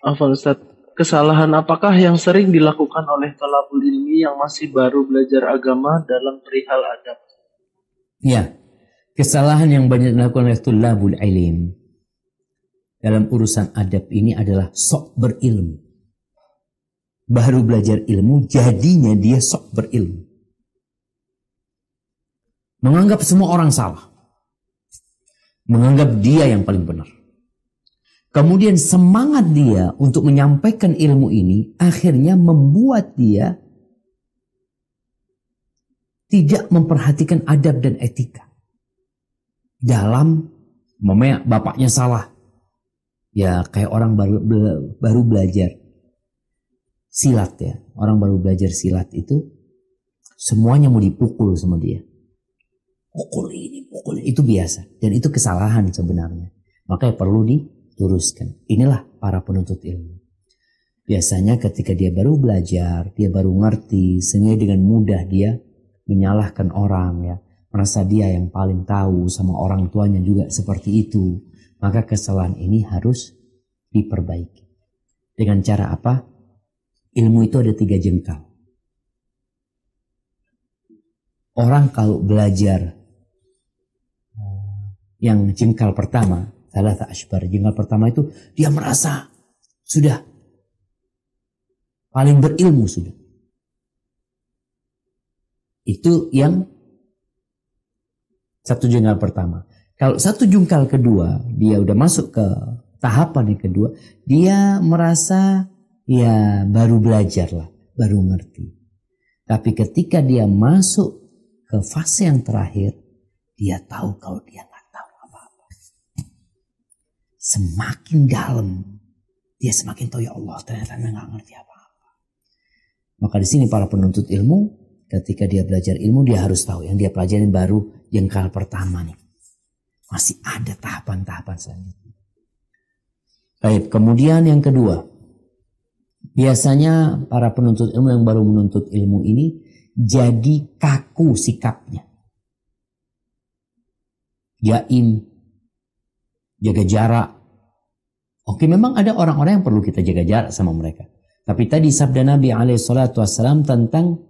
Afwan Ustaz, kesalahan apakah yang sering dilakukan oleh thalabul ilmi yang masih baru belajar agama dalam perihal adab? Ya, kesalahan yang banyak dilakukan oleh tulabul ilim dalam urusan adab ini adalah sok berilmu. Baru belajar ilmu, jadinya dia sok berilmu. Menganggap semua orang salah. Menganggap dia yang paling benar. Kemudian semangat dia untuk menyampaikan ilmu ini akhirnya membuat dia tidak memperhatikan adab dan etika. Dalam bapaknya salah. Ya kayak orang baru belajar silat ya. Orang baru belajar silat itu semuanya mau dipukul sama dia. Pukul ini, itu biasa. Dan itu kesalahan sebenarnya. Makanya perlu diluruskan. Inilah para penuntut ilmu. Biasanya ketika dia baru belajar, dia baru ngerti, sehingga dengan mudah dia menyalahkan orang ya. Merasa dia yang paling tahu, sama orang tuanya juga seperti itu. Maka kesalahan ini harus diperbaiki. Dengan cara apa? Ilmu itu ada 3 jengkal. Orang kalau belajar yang jengkal pertama, thalatha ashbar, jengkal pertama itu dia merasa sudah paling berilmu sudah. Itu yang satu jengkal pertama. Kalau satu jengkal kedua, dia udah masuk ke tahapan yang kedua, dia merasa ya baru belajar lah, baru ngerti. Tapi ketika dia masuk ke fase yang terakhir, dia tahu kalau dia nggak tahu apa-apa. Semakin dalam, dia semakin tahu ya Allah ternyata nggak ngerti apa-apa. Maka di sini para penuntut ilmu, ketika dia belajar ilmu, dia harus tahu yang dia pelajarin baru jengkal pertama nih. Masih ada tahapan-tahapan selanjutnya. Baik, kemudian yang kedua. Biasanya para penuntut ilmu yang baru menuntut ilmu ini jadi kaku sikapnya. Jaim, jaga jarak. Oke, memang ada orang-orang yang perlu kita jaga jarak sama mereka. Tapi tadi sabda Nabi SAW tentang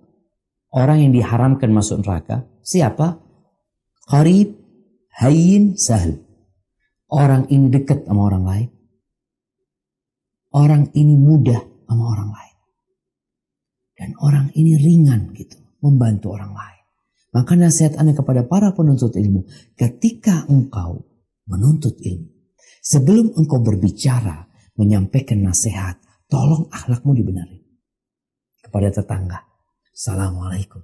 orang yang diharamkan masuk neraka. Siapa? Qarib, hayyin, sahl. Orang ini dekat sama orang lain. Orang ini mudah sama orang lain. Dan orang ini ringan gitu. Membantu orang lain. Maka nasihat Anda kepada para penuntut ilmu. Ketika engkau menuntut ilmu. Sebelum engkau berbicara. Menyampaikan nasihat. Tolong akhlakmu dibenarin. Kepada tetangga. Assalamualaikum.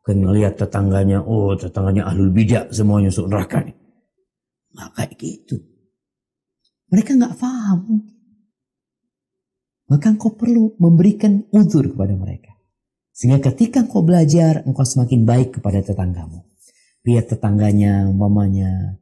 Bukan ngelihat tetangganya. Oh tetangganya ahlul bidah. Semuanya masuk neraka nih. Nggak kayak gitu. Mereka nggak paham. Maka engkau perlu memberikan uzur kepada mereka. Sehingga ketika engkau belajar, engkau semakin baik kepada tetanggamu. Lihat tetangganya, umpamanya,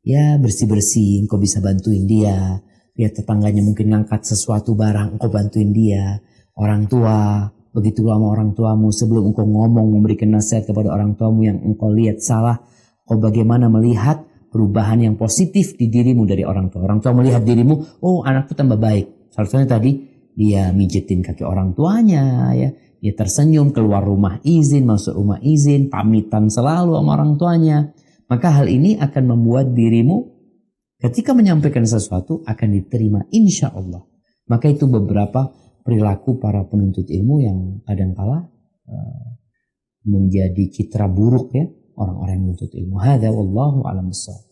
ya bersih-bersih, engkau bisa bantuin dia. Lihat tetangganya mungkin ngangkat sesuatu barang, engkau bantuin dia. Orang tua, begitu sama orang tuamu, sebelum engkau ngomong, memberikan nasihat kepada orang tuamu yang engkau lihat salah, engkau bagaimana melihat perubahan yang positif di dirimu dari orang tua. Orang tua melihat dirimu, oh anakku tambah baik. Salah satunya tadi, dia mijetin kaki orang tuanya, ya. Dia tersenyum, keluar rumah izin, masuk rumah izin, pamitan selalu sama orang tuanya. Maka hal ini akan membuat dirimu ketika menyampaikan sesuatu akan diterima insya Allah. Maka itu beberapa perilaku para penuntut ilmu yang kadangkala menjadi citra buruk ya orang-orang yang menuntut ilmu. Hadza wallahu a'lam bissawab.